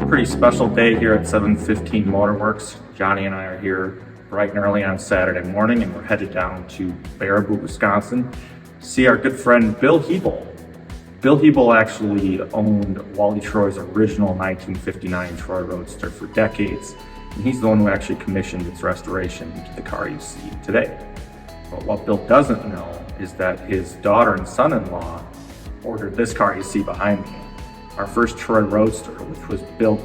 Pretty special day here at 715 Motorworks. Johnny and I are here bright and early on Saturday morning, and we're headed down to Baraboo, Wisconsin to see our good friend Bill Hebal. Bill Hebal actually owned Wally Troy's original 1959 Troy Roadster for decades, and he's the one who actually commissioned its restoration to the car you see today. But what Bill doesn't know is that his daughter and son-in-law ordered this car you see behind me, our first Troy Roadster, which was built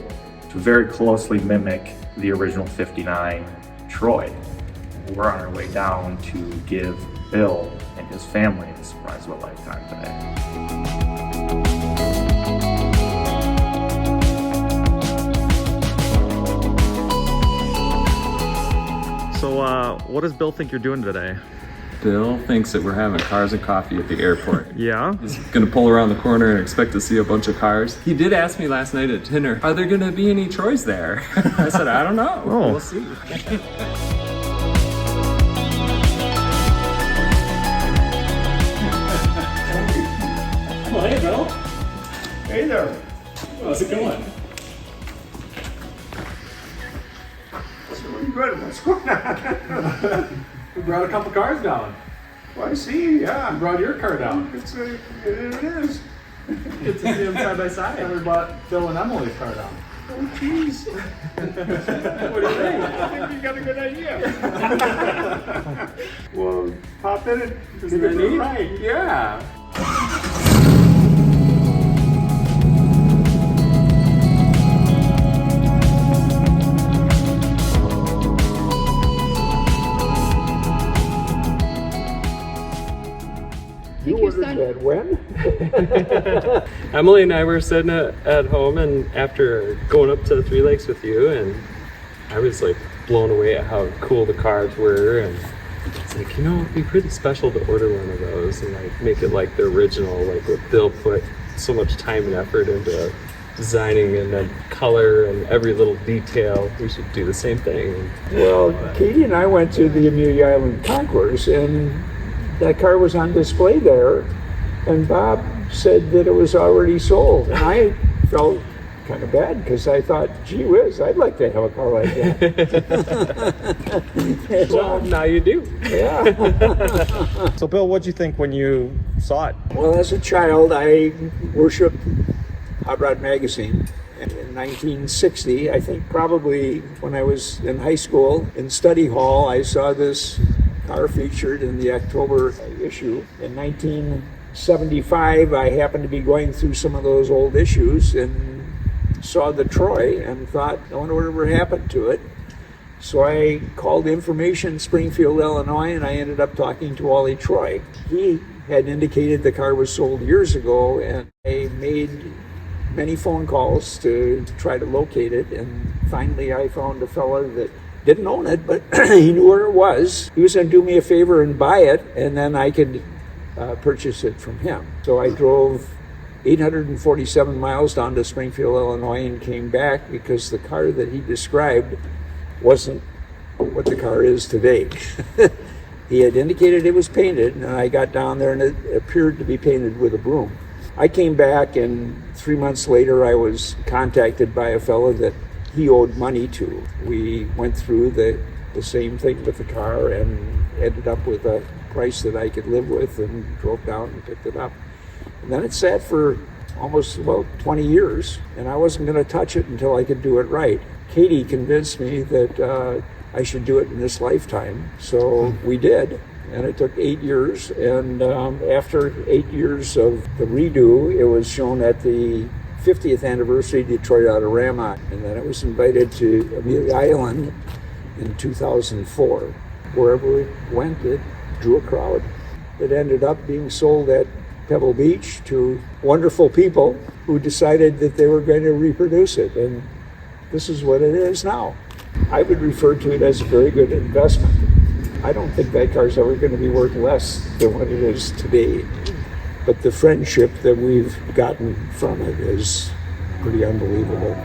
to very closely mimic the original 59 Troy. We're on our way down to give Bill and his family the surprise of a lifetime today. So what does Bill think you're doing today? Bill thinks that we're having cars and coffee at the airport. Yeah? He's gonna pull around the corner and expect to see a bunch of cars. He did ask me last night at dinner, are there gonna be any Troys there? I said, I don't know, We'll see. Well, hey, Bill. Hey there. How's it going? It's doing good. What's going on? We brought a couple cars down. Well, I see, yeah. We brought your car down. It is. Good to see them side by side. And we brought Bill and Emily's car down. Oh, jeez. What do you think? I think you got a good idea. Well, pop in it. Isn't that neat? Right, yeah. You ordered that when? Emily and I were sitting at home, and after going up to Three Lakes with you, and I was like blown away at how cool the cars were, and it's like, you know, it'd be pretty special to order one of those and like make it like the original, like what Bill put so much time and effort into designing, and then color and every little detail. We should do the same thing. Well, Katie and I went to the Amelia Island Concourse, and that car was on display there, and Bob said that it was already sold. And I felt kind of bad because I thought, gee whiz, I'd like to have a car like that. Well, now you do. Yeah. So Bill, what'd you think when you saw it? Well, as a child, I worshipped Hot Rod Magazine. And in 1960, I think probably when I was in high school, in study hall, I saw this car featured in the October issue. In 1975, I happened to be going through some of those old issues and saw the Troy and thought, I wonder whatever happened to it. So I called Information Springfield, Illinois, and I ended up talking to Wally Troy. He had indicated the car was sold years ago, and I made many phone calls to try to locate it, and finally I found a fella that didn't own it, but he knew where it was. He was going to do me a favor and buy it, and then I could purchase it from him. So I drove 847 miles down to Springfield, Illinois, and came back because the car that he described wasn't what the car is today. He had indicated it was painted, and I got down there and it appeared to be painted with a broom. I came back, and 3 months later I was contacted by a fellow that he owed money to. We went through the same thing with the car and ended up with a price that I could live with, and drove down and picked it up. And then it sat for almost about 20 years, and I wasn't going to touch it until I could do it right. Katie convinced me that I should do it in this lifetime, so we did. And it took 8 years, and after 8 years of the redo, it was shown at the 50th anniversary Detroit Autorama, and then it was invited to Amelia Island in 2004. Wherever it went, it drew a crowd. It ended up being sold at Pebble Beach to wonderful people who decided that they were going to reproduce it, and this is what it is now. I would refer to it as a very good investment. I don't think that car's ever going to be worth less than what it is today. But the friendship that we've gotten from it is pretty unbelievable.